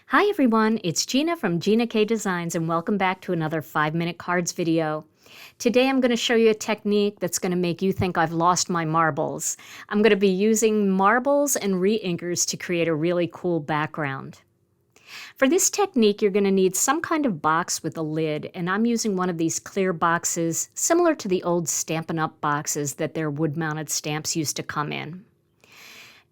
Hi everyone, it's Gina from Gina K Designs and welcome back to another 5-minute cards video. Today I'm going to show you a technique that's going to make you think I've lost my marbles. I'm going to be using marbles and reinkers to create a really cool background. For this technique, you're going to need some kind of box with a lid, and I'm using one of these clear boxes similar to the old Stampin' Up! Boxes that their wood-mounted stamps used to come in.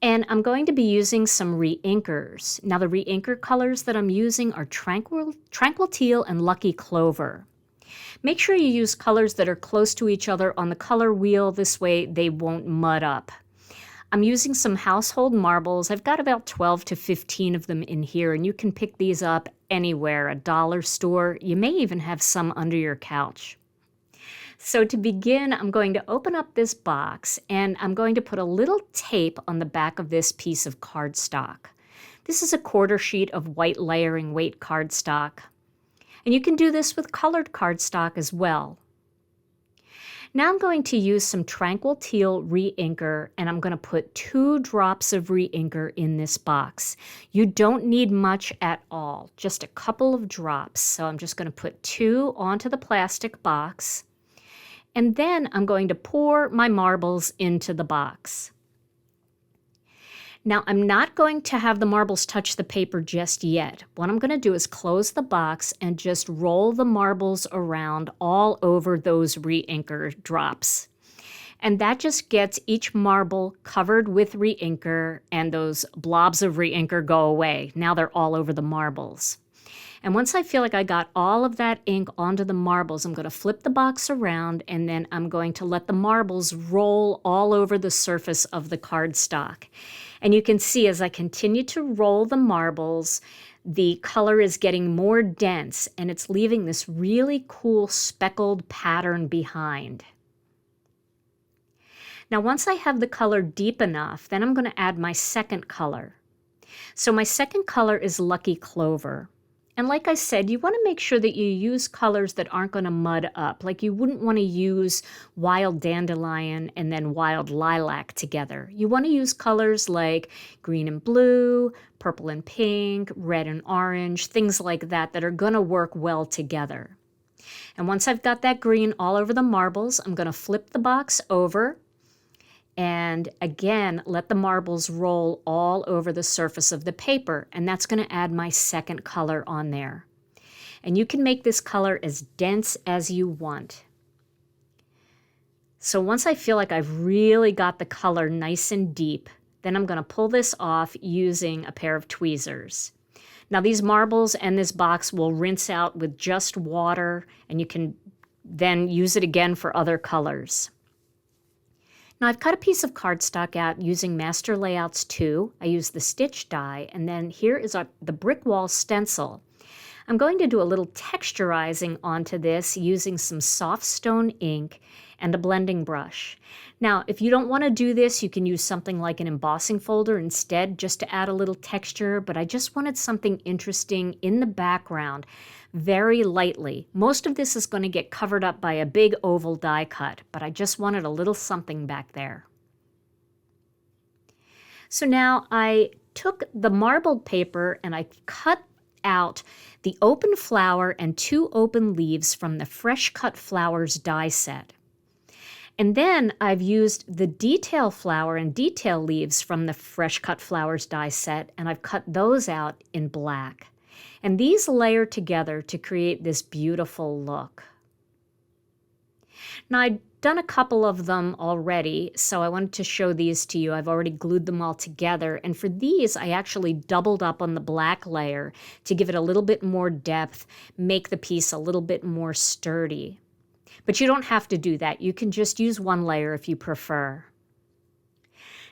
And I'm going to be using some reinkers. Now the reinker colors that I'm using are Tranquil Teal and Lucky Clover. Make sure you use colors that are close to each other on the color wheel, this way they won't mud up. I'm using some household marbles. I've got about 12 to 15 of them in here, and you can pick these up anywhere, a dollar store. You may even have some under your couch. So to begin, I'm going to open up this box and I'm going to put a little tape on the back of this piece of cardstock. This is a quarter sheet of white layering weight cardstock. And you can do this with colored cardstock as well. Now I'm going to use some Tranquil Teal reinker, and I'm going to put 2 drops of reinker in this box. You don't need much at all, just a couple of drops. So I'm just going to put 2 onto the plastic box. And then I'm going to pour my marbles into the box. Now I'm not going to have the marbles touch the paper just yet. What I'm going to do is close the box and just roll the marbles around all over those reinker drops. And that just gets each marble covered with reinker, and those blobs of reinker go away. Now they're all over the marbles. And once I feel like I got all of that ink onto the marbles, I'm going to flip the box around, and then I'm going to let the marbles roll all over the surface of the cardstock. And you can see as I continue to roll the marbles, the color is getting more dense, and it's leaving this really cool speckled pattern behind. Now once I have the color deep enough, then I'm going to add my second color. So my second color is Lucky Clover. And like I said, you want to make sure that you use colors that aren't going to mud up. Like you wouldn't want to use wild dandelion and then wild lilac together. You want to use colors like green and blue, purple and pink, red and orange, things like that that are going to work well together. And once I've got that green all over the marbles, I'm going to flip the box over and again, let the marbles roll all over the surface of the paper, and that's going to add my second color on there. And you can make this color as dense as you want. So once I feel like I've really got the color nice and deep, then I'm going to pull this off using a pair of tweezers. Now these marbles and this box will rinse out with just water, and you can then use it again for other colors. Now I've cut a piece of cardstock out using Master Layouts 2. I use the stitch die, and then here is the brick wall stencil. I'm going to do a little texturizing onto this using some soft stone ink and a blending brush. Now if you don't want to do this, you can use something like an embossing folder instead just to add a little texture, but I just wanted something interesting in the background very lightly. Most of this is going to get covered up by a big oval die cut, but I just wanted a little something back there. So now I took the marbled paper and I cut out the open flower and 2 open leaves from the Fresh Cut Flowers die set. And then I've used the detail flower and detail leaves from the Fresh Cut Flowers die set, and I've cut those out in black. And these layer together to create this beautiful look. Now I've done a couple of them already, so I wanted to show these to you. I've already glued them all together, and for these I actually doubled up on the black layer to give it a little bit more depth, make the piece a little bit more sturdy. But you don't have to do that. You can just use one layer if you prefer.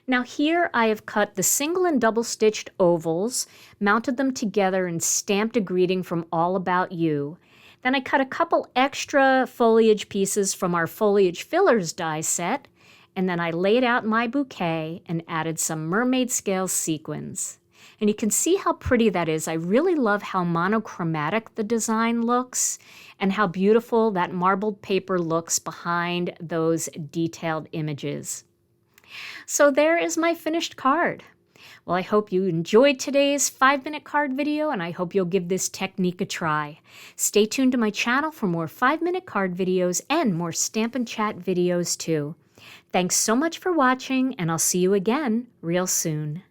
Now here I have cut the single and double stitched ovals, mounted them together and stamped a greeting from All About You. Then I cut a couple extra foliage pieces from our Foliage Fillers die set, and then I laid out my bouquet and added some mermaid scale sequins. And you can see how pretty that is. I really love how monochromatic the design looks and how beautiful that marbled paper looks behind those detailed images. So there is my finished card. Well, I hope you enjoyed today's 5-minute card video, and I hope you'll give this technique a try. Stay tuned to my channel for more 5-minute card videos and more Stampin' Chat videos too. Thanks so much for watching, and I'll see you again real soon.